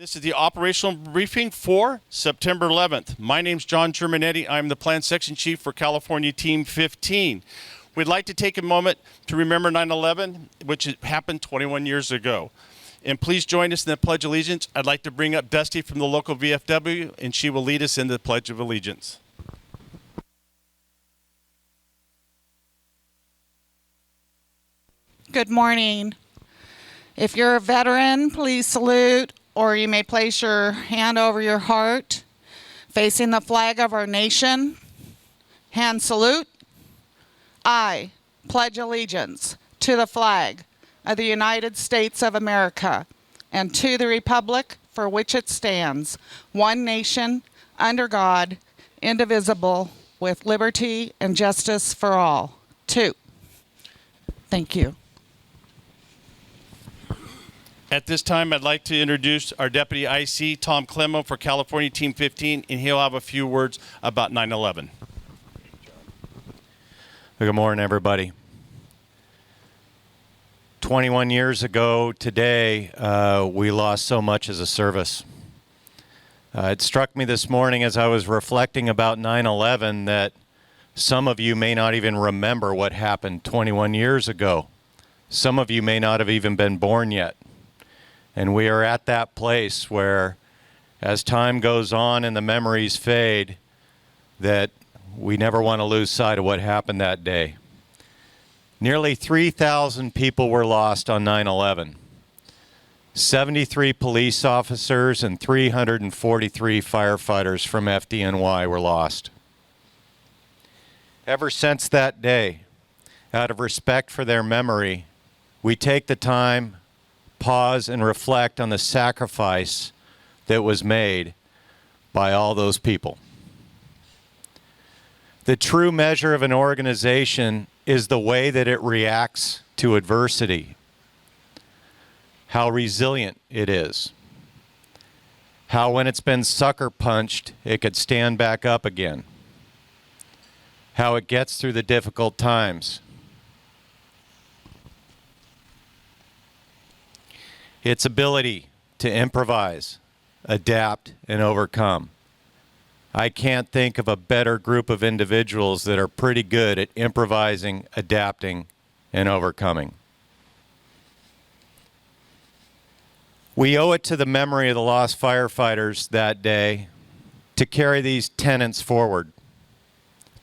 This is the operational briefing for September 11th. My name's John Germanetti. I'm the Plan Section Chief for California Team 15. We'd like to take a moment to remember 9/11, which happened 21 years ago. And please join us in the Pledge of Allegiance. I'd like to bring up Dusty from the local VFW, and she will lead us in the Pledge of Allegiance. Good morning. If you're a veteran, please salute, or you may place your hand over your heart, facing the flag of our nation. Hand salute. I pledge allegiance to the flag of the United States of America and to the republic for which it stands, one nation, under God, indivisible, with liberty and justice for all. Two. Thank you. At this time, I'd like to introduce our Deputy IC, Tom Clemo, for California Team 15, and he'll have a few words about 9/11. Good morning, everybody. 21 years ago today, we lost so much as a service. It struck me this morning as I was reflecting about 9/11 that some of you may not even remember what happened 21 years ago. Some of you may not have even been born yet. And we are at that place where, as time goes on and the memories fade, that we never want to lose sight of what happened that day. Nearly 3,000 people were lost on 9/11. 73 police officers and 343 firefighters from FDNY were lost. Ever since that day, out of respect for their memory, we take the time, pause, and reflect on the sacrifice that was made by all those people. The true measure of an organization is the way that it reacts to adversity, how resilient it is, how when it's been sucker punched, it could stand back up again, how it gets through the difficult times. Its ability to improvise, adapt, and overcome. I can't think of a better group of individuals that are pretty good at improvising, adapting, and overcoming. We owe it to the memory of the lost firefighters that day to carry these tenets forward,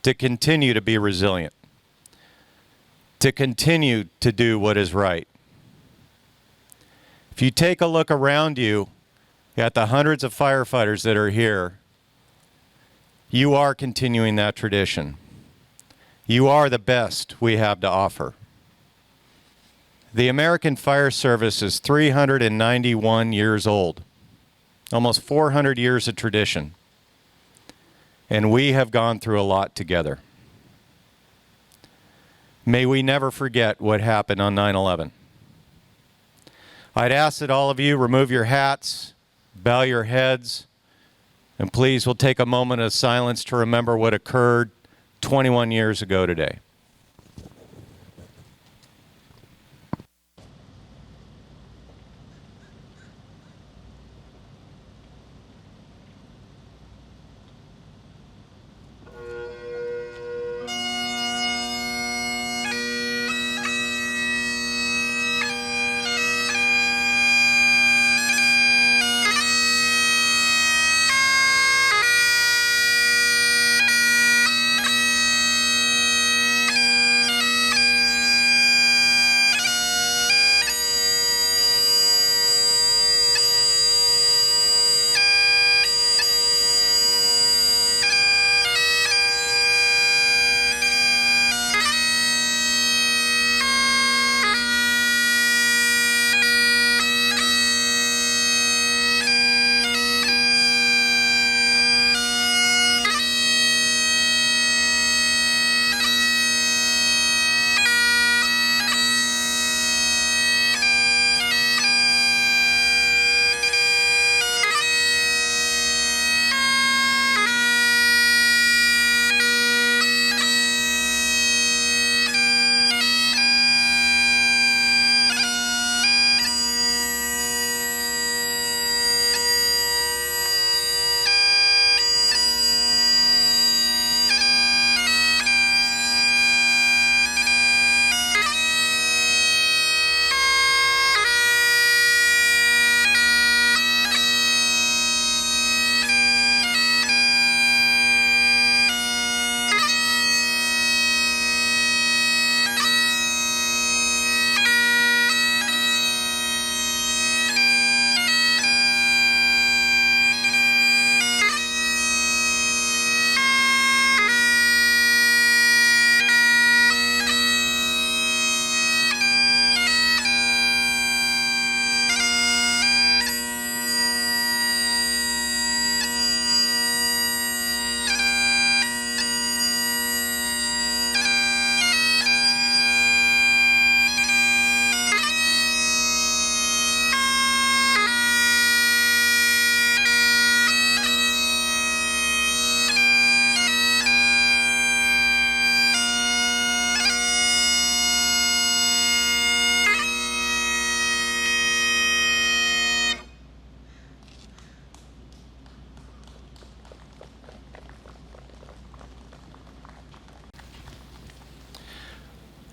to continue to be resilient, to continue to do what is right. If you take a look around you at the hundreds of firefighters that are here, you are continuing that tradition. You are the best we have to offer. The American Fire Service is 391 years old, almost 400 years of tradition, and we have gone through a lot together. May we never forget what happened on 9/11. I'd ask that all of you remove your hats, bow your heads, and please, we'll take a moment of silence to remember what occurred 21 years ago today.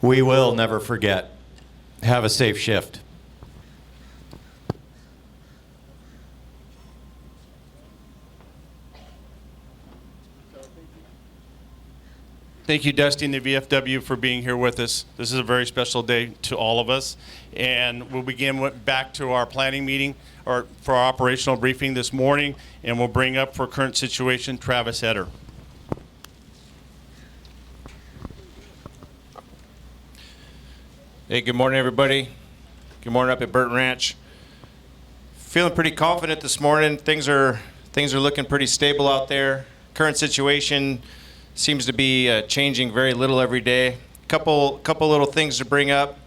We will never forget. Have a safe shift. Thank you, Dusty and the VFW, for being here with us. This is a very special day to all of us. And we'll begin back to our planning meeting, or for our operational briefing this morning, and we'll bring up for current situation Travis Eder. Hey, good morning, everybody. Good morning up at Burton Ranch. Feeling pretty confident this morning. Things are looking pretty stable out there. Current situation seems to be changing very little every day. Couple little things to bring up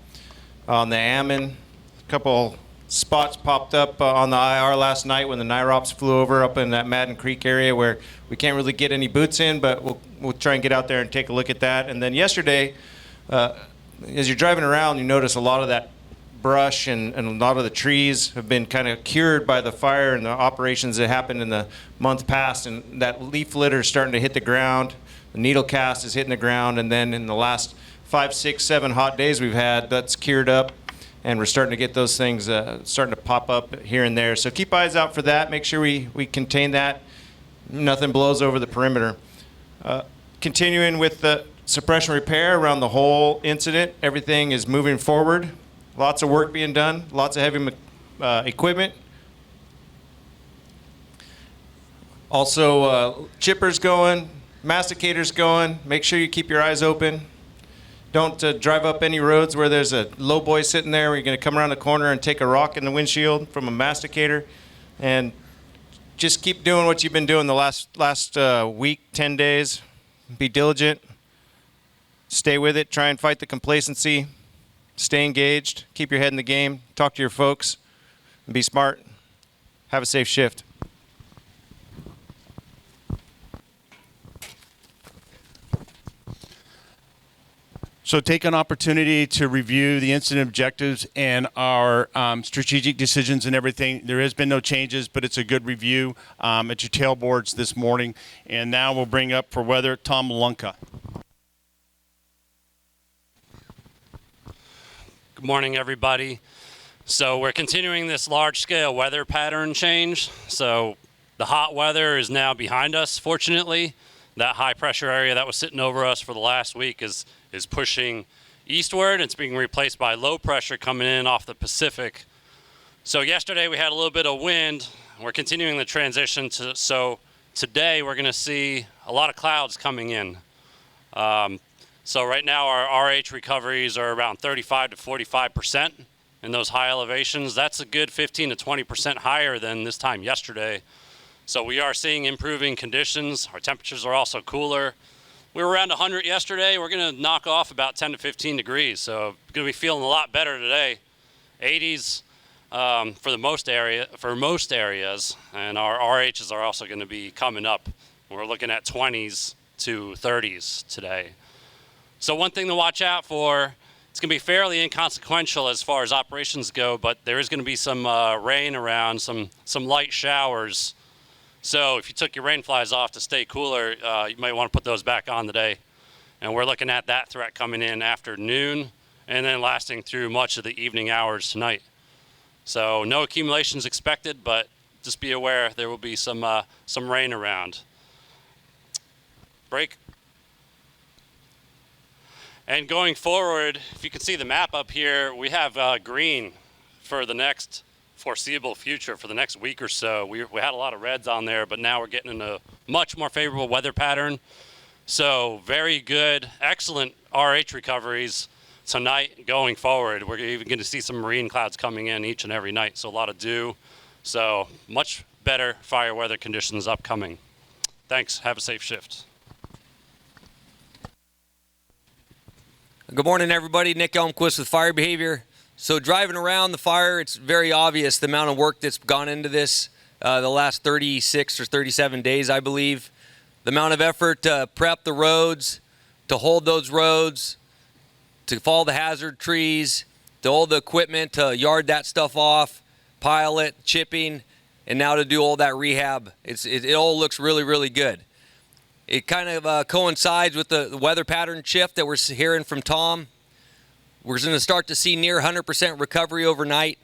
on the Ammon. A couple spots popped up on the IR last night when the NIROPS flew over up in that Madden Creek area where we can't really get any boots in, but we'll try and get out there and take a look at that. And then yesterday, as you're driving around, you notice a lot of that brush and a lot of the trees have been kind of cured by the fire and the operations that happened in the month past, and that leaf litter is starting to hit the ground. The needle cast is hitting the ground, and then in the last 5, 6, 7 hot days we've had, that's cured up, and we're starting to get those things starting to pop up here and there. So keep eyes out for that. Make sure we contain that. Nothing blows over the perimeter. Continuing with the suppression repair around the whole incident, everything is moving forward. Lots of work being done, lots of heavy equipment. Also, chippers going, masticators going. Make sure you keep your eyes open. Don't drive up any roads where there's a low boy sitting there where you're going to come around the corner and take a rock in the windshield from a masticator. And just keep doing what you've been doing the last week, 10 days. Be diligent. Stay with it. Try and fight the complacency. Stay engaged. Keep your head in the game. Talk to your folks. And be smart. Have a safe shift. So take an opportunity to review the incident objectives and our strategic decisions and everything. There has been no changes, but it's a good review at your tailboards this morning. And now we'll bring up for weather Tom Lunka. Good morning, everybody. So we're continuing this large-scale weather pattern change. So the hot weather is now behind us, fortunately. That high-pressure area that was sitting over us for the last week is pushing eastward. It's being replaced by low pressure coming in off the Pacific. So yesterday we had a little bit of wind. We're continuing the transition so today we're going to see a lot of clouds coming in. So right now our RH recoveries are around 35 to 45% in those high elevations. That's a good 15 to 20% higher than this time yesterday. So we are seeing improving conditions. Our temperatures are also cooler. We were around 100 yesterday. We're going to knock off about 10 to 15 degrees. So going to be feeling a lot better today. 80s for most areas, and our RHs are also going to be coming up. We're looking at 20s to 30s today. So one thing to watch out for, it's going to be fairly inconsequential as far as operations go, but there is going to be some rain around, some light showers. So if you took your rain flies off to stay cooler, you might want to put those back on today. And we're looking at that threat coming in after noon and then lasting through much of the evening hours tonight. So no accumulations expected, but just be aware there will be some rain around. Break. And going forward, if you can see the map up here, we have green for the next foreseeable future, for the next week or so. We had a lot of reds on there, but now we're getting in a much more favorable weather pattern. So very good, excellent RH recoveries tonight going forward. We're even going to see some marine clouds coming in each and every night, so a lot of dew. So much better fire weather conditions upcoming. Thanks. Have a safe shift. Good morning, everybody. Nick Elmquist with Fire Behavior. So driving around the fire, it's very obvious the amount of work that's gone into this the last 36 or 37 days, I believe. The amount of effort to prep the roads, to hold those roads, to fall the hazard trees, to hold the equipment, to yard that stuff off, pile it, chipping, and now to do all that rehab. It all looks really, really good. It kind of coincides with the weather pattern shift that we're hearing from Tom. We're going to start to see near 100% recovery overnight.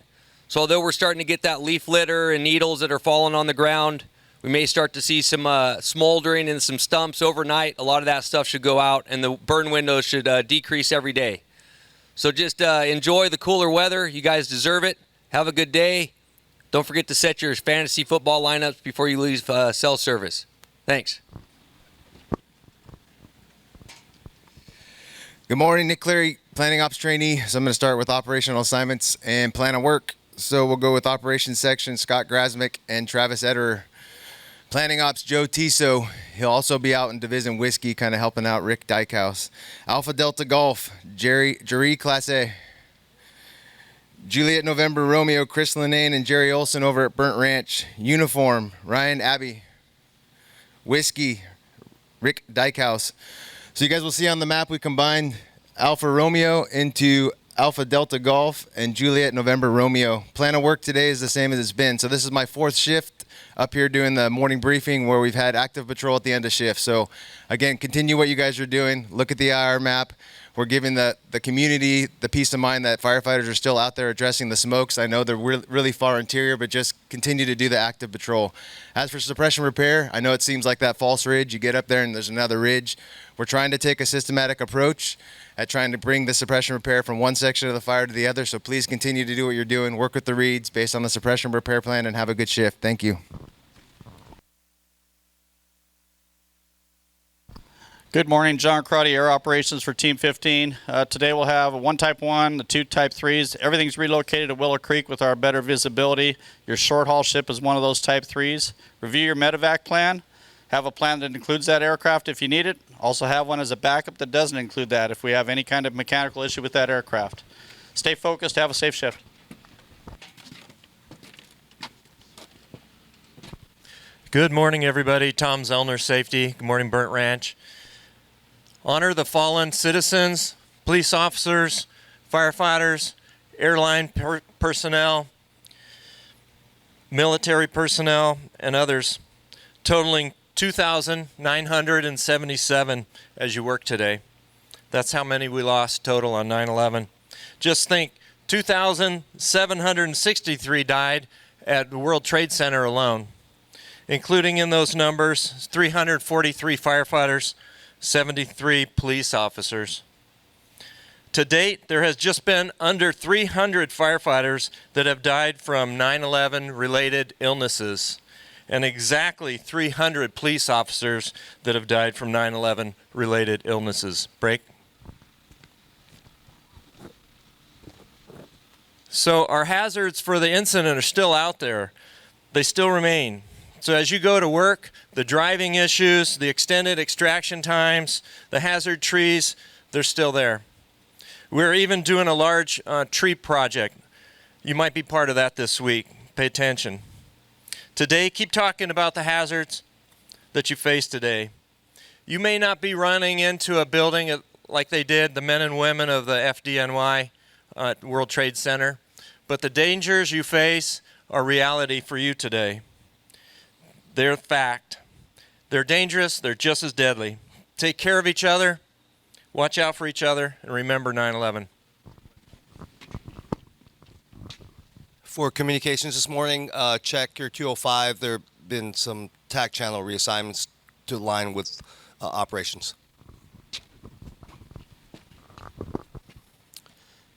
So although we're starting to get that leaf litter and needles that are falling on the ground, we may start to see some smoldering and some stumps overnight. A lot of that stuff should go out, and the burn windows should decrease every day. So just enjoy the cooler weather. You guys deserve it. Have a good day. Don't forget to set your fantasy football lineups before you leave cell service. Thanks. Good morning, Nick Cleary, Planning Ops Trainee. So I'm going to start with operational assignments and plan of work. So we'll go with operations section, Scott Grasmick and Travis Ederer. Planning Ops, Joe Tiso. He'll also be out in Division Whiskey, kind of helping out Rick Dykehouse. Alpha Delta Golf, Jerry Class A. Juliet November Romeo, Chris Linane and Jerry Olson over at Burnt Ranch. Uniform, Ryan Abbey. Whiskey, Rick Dykehouse. So you guys will see on the map we combined Alpha Romeo into Alpha Delta Golf and Juliet November Romeo. Plan of work today is the same as it's been. So this is my 4th shift up here doing the morning briefing where we've had active patrol at the end of shift. So again, continue what you guys are doing. Look at the IR map. We're giving the community the peace of mind that firefighters are still out there addressing the smokes. I know they're really far interior, but just continue to do the active patrol. As for suppression repair, I know it seems like that false ridge. You get up there and there's another ridge. We're trying to take a systematic approach at trying to bring the suppression repair from one section of the fire to the other. So please continue to do what you're doing. Work with the reads based on the suppression repair plan and have a good shift. Thank you. Good morning, John Crotty, Air Operations for Team 15. Today we'll have a 1 Type 1, the 2 Type 3s. Everything's relocated to Willow Creek with our better visibility. Your short haul ship is one of those Type 3s. Review your medevac plan. Have a plan that includes that aircraft if you need it. Also have one as a backup that doesn't include that if we have any kind of mechanical issue with that aircraft. Stay focused. Have a safe shift. Good morning, everybody. Tom Zellner, Safety. Good morning, Burnt Ranch. Honor the fallen citizens, police officers, firefighters, airline personnel, military personnel, and others, totaling 2,977 as you work today. That's how many we lost total on 9/11. Just think, 2,763 died at the World Trade Center alone, including in those numbers 343 firefighters, 73 police officers. To date, there has just been under 300 firefighters that have died from 9/11 related illnesses, and exactly 300 police officers that have died from 9/11 related illnesses. Break. So our hazards for the incident are still out there. They still remain. So as you go to work, the driving issues, the extended extraction times, the hazard trees, they're still there. We're even doing a large tree project. You might be part of that this week. Pay attention. Today, keep talking about the hazards that you face today. You may not be running into a building like they did, the men and women of the FDNY at World Trade Center, but the dangers you face are reality for you today. They're fact. They're dangerous. They're just as deadly. Take care of each other. Watch out for each other. And remember 9/11. For communications this morning, check your 205. There have been some TAC channel reassignments to align with operations.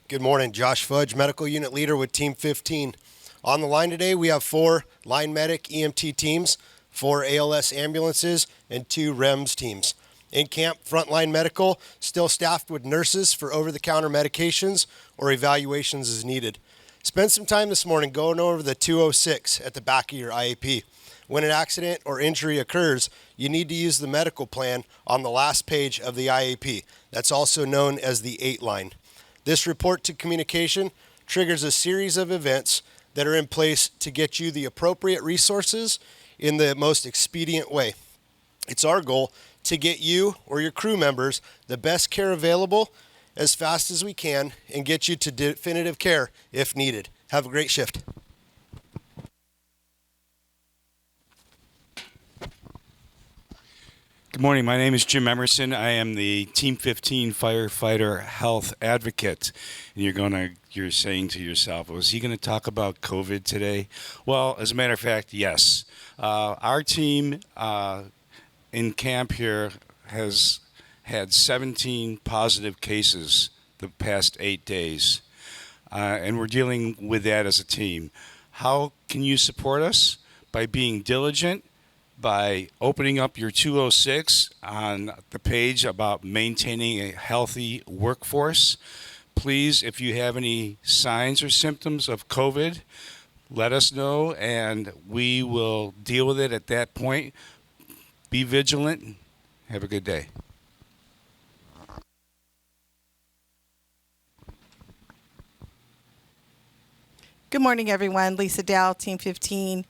Good morning. Josh Fudge, Medical Unit Leader with Team 15. On the line today, we have 4 line medic EMT teams, 4 ALS ambulances, and 2 REMS teams. In camp, Frontline Medical, still staffed with nurses for over-the-counter medications or evaluations as needed. Spend some time this morning going over the 206 at the back of your IAP. When an accident or injury occurs, you need to use the medical plan on the last page of the IAP. That's also known as the 8 line. This report to communication triggers a series of events that are in place to get you the appropriate resources in the most expedient way. It's our goal to get you or your crew members the best care available as fast as we can and get you to definitive care if needed. Have a great shift. Good morning. My name is Jim Emerson. I am the Team 15 firefighter health advocate. And you're saying to yourself, was he going to talk about COVID today? Well, as a matter of fact, yes. Our team in camp here has had 17 positive cases the past 8 days. And we're dealing with that as a team. How can you support us? By being diligent, by opening up your 206 on the page about maintaining a healthy workforce. Please, if you have any signs or symptoms of COVID, let us know and we will deal with it at that point. Be vigilant. Have a good day. Good morning, everyone. Lisa Dow, Team 15,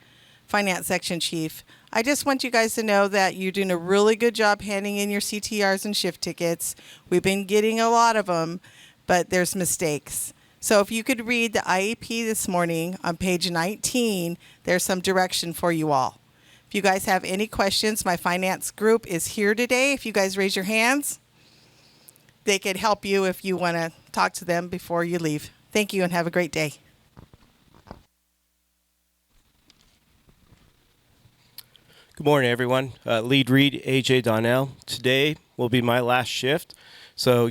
Finance Section Chief. I just want you guys to know that you're doing a really good job handing in your CTRs and shift tickets. We've been getting a lot of them, but there's mistakes. So if you could read the IEP this morning on page 19, there's some direction for you all. If you guys have any questions, my finance group is here today. If you guys raise your hands, they could help you if you want to talk to them before you leave. Thank you and have a great day. Good morning, everyone. Lead Reed, AJ Donnell. Today will be my last shift, so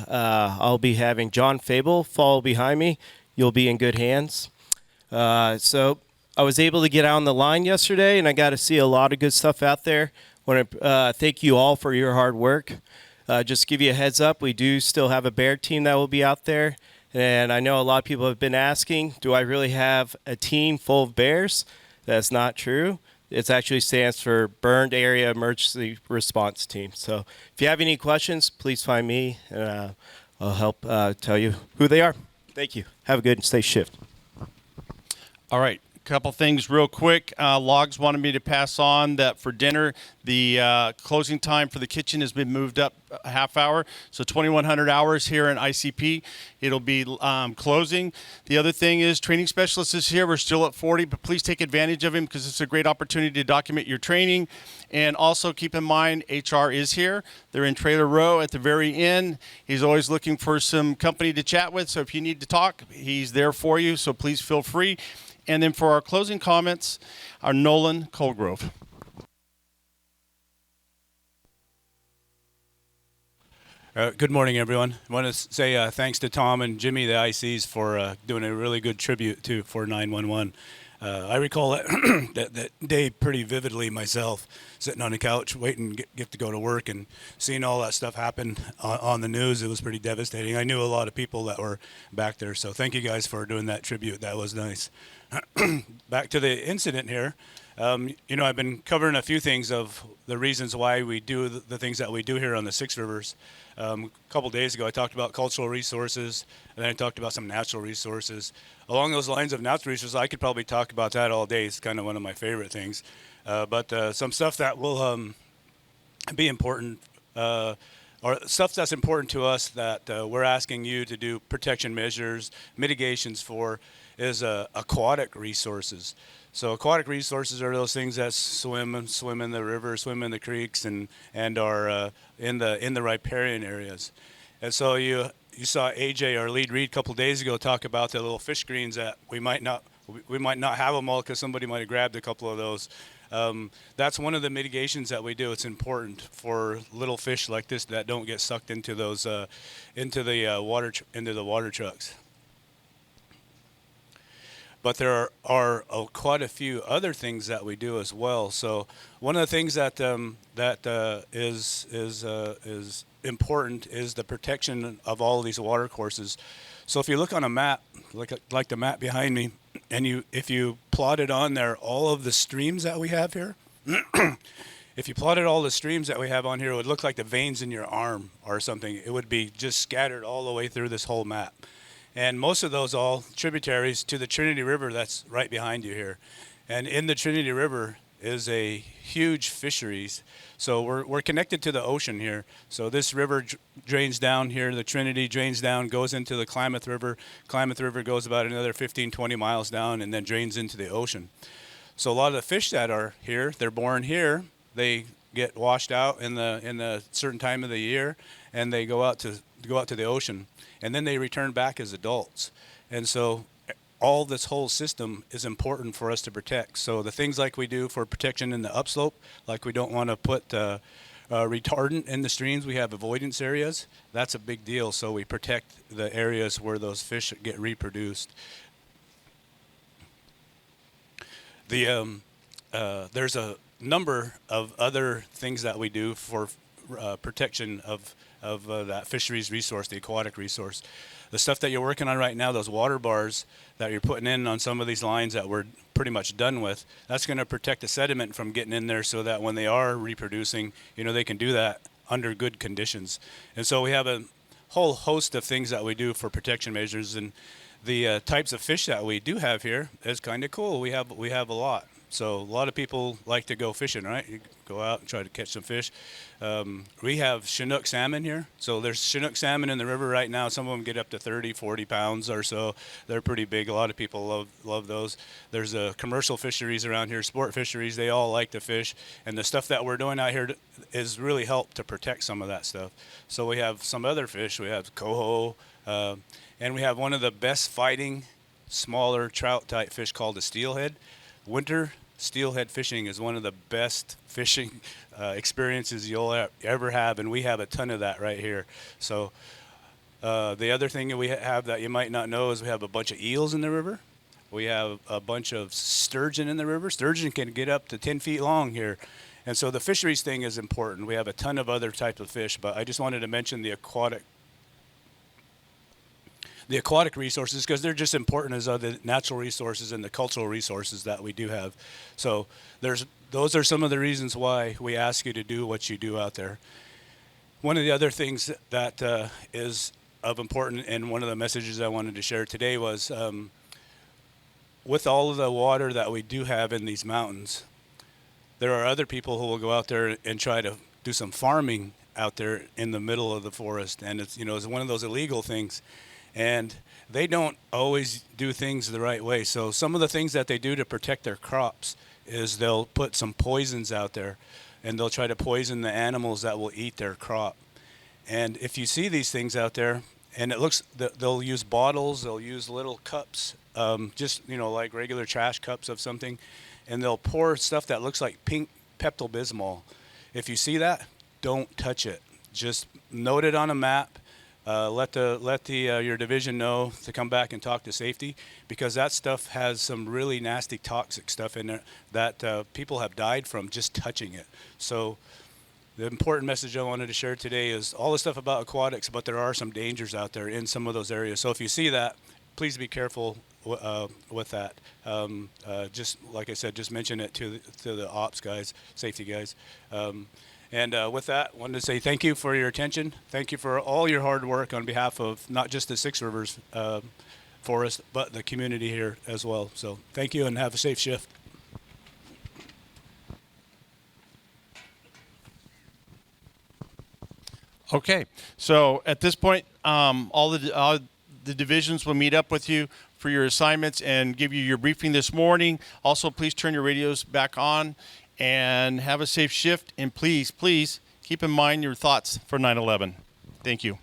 I'll be having John Fable follow behind me. You'll be in good hands. So I was able to get out on the line yesterday, and I got to see a lot of good stuff out there. I want to thank you all for your hard work. Just to give you a heads up, we do still have a bear team that will be out there, and I know a lot of people have been asking, do I really have a team full of bears? That's not true. It actually stands for Burned Area Emergency Response Team. So if you have any questions, please find me, and I'll help tell you who they are. Thank you. Have a good and safe shift. All right. Couple things real quick. Logs wanted me to pass on that for dinner, the closing time for the kitchen has been moved up a half hour. So 2100 hours here in ICP. It'll be closing. The other thing is training specialist is here. We're still at 40, but please take advantage of him because it's a great opportunity to document your training. And also keep in mind, HR is here. They're in Trailer Row at the very end. He's always looking for some company to chat with. So if you need to talk, he's there for you. So please feel free. And then for our closing comments, our Nolan Colgrove. Good morning, everyone. I want to say thanks to Tom and Jimmy, the ICs, for doing a really good tribute for 911. I recall that day pretty vividly myself, sitting on the couch waiting to get to go to work and seeing all that stuff happen on the news. It was pretty devastating. I knew a lot of people that were back there, so thank you guys for doing that tribute. That was nice. Back to the incident here. I've been covering a few things of the reasons why we do the things that we do here on the Six Rivers. A couple days ago, I talked about cultural resources, and then I talked about some natural resources. Along those lines of natural resources, I could probably talk about that all day. It's kind of one of my favorite things. But some stuff that will be important, or stuff that's important to us that we're asking you to do protection measures, mitigations for, is aquatic resources. So aquatic resources are those things that swim in the river, swim in the creeks, and are in the riparian areas. And so you saw AJ, our lead read, a couple days ago talk about the little fish screens that we might not have them all because somebody might have grabbed a couple of those. That's one of the mitigations that we do. It's important for little fish like this that don't get sucked into those into the water trucks. But there are quite a few other things that we do as well. So one of the things that is important is the protection of all of these water courses. So if you look on a map, like the map behind me, and if you plotted on there all of the streams that we have here, if you plotted all the streams that we have on here, it would look like the veins in your arm or something. It would be just scattered all the way through this whole map. And most of those all tributaries to the Trinity River that's right behind you here. And in the Trinity River is a huge fisheries. So we're connected to the ocean here. So this river drains down here, the Trinity drains down, goes into the Klamath River. Klamath River goes about another 15, 20 miles down and then drains into the ocean. So a lot of the fish that are here, they're born here. They get washed out in the certain time of the year, and they go out to the ocean, and then they return back as adults. And so all this whole system is important for us to protect. So the things like we do for protection in the upslope, like we don't want to put retardant in the streams, we have avoidance areas. That's a big deal. So we protect the areas where those fish get reproduced. There's a number of other things that we do for protection of that fisheries resource, the aquatic resource. The stuff that you're working on right now, those water bars that you're putting in on some of these lines that we're pretty much done with, that's going to protect the sediment from getting in there so that when they are reproducing, they can do that under good conditions. And so we have a whole host of things that we do for protection measures, and the types of fish that we do have here is kind of cool. We have a lot. So a lot of people like to go fishing, right? You go out and try to catch some fish. We have Chinook salmon here. So there's Chinook salmon in the river right now. Some of them get up to 30, 40 pounds or so. They're pretty big. A lot of people love those. There's commercial fisheries around here, sport fisheries. They all like to fish. And the stuff that we're doing out here is really help to protect some of that stuff. So we have some other fish. We have coho, and we have one of the best fighting smaller trout type fish called a steelhead. Winter steelhead fishing is one of the best fishing experiences you'll ever have, and we have a ton of that right here. So the other thing that we have that you might not know is we have a bunch of eels in the river. We have a bunch of sturgeon in the river. Sturgeon can get up to 10 feet long here. And so the fisheries thing is important. We have a ton of other types of fish, but I just wanted to mention the aquatic resources because they're just important as other natural resources and the cultural resources that we do have. So those are some of the reasons why we ask you to do what you do out there. One of the other things that is of important, and one of the messages I wanted to share today was with all of the water that we do have in these mountains, there are other people who will go out there and try to do some farming out there in the middle of the forest, and it's one of those illegal things. And they don't always do things the right way. So some of the things that they do to protect their crops is they'll put some poisons out there, and they'll try to poison the animals that will eat their crop. And if you see these things out there, and they'll use bottles, they'll use little cups, just like regular trash cups of something, and they'll pour stuff that looks like pink Pepto-Bismol. If you see that, don't touch it. Just note it on a map. Let your division know to come back and talk to safety, because that stuff has some really nasty toxic stuff in it that people have died from just touching it. So the important message I wanted to share today is all the stuff about aquatics, but there are some dangers out there in some of those areas. So if you see that, please be careful with that. Just like I said, just mention it to the ops guys, safety guys. And with that, I wanted to say thank you for your attention. Thank you for all your hard work on behalf of not just the Six Rivers Forest, but the community here as well. So thank you, and have a safe shift. Okay, so at this point, all the divisions will meet up with you for your assignments and give you your briefing this morning. Also, please turn your radios back on and have a safe shift. And please keep in mind your thoughts for 9/11. Thank you.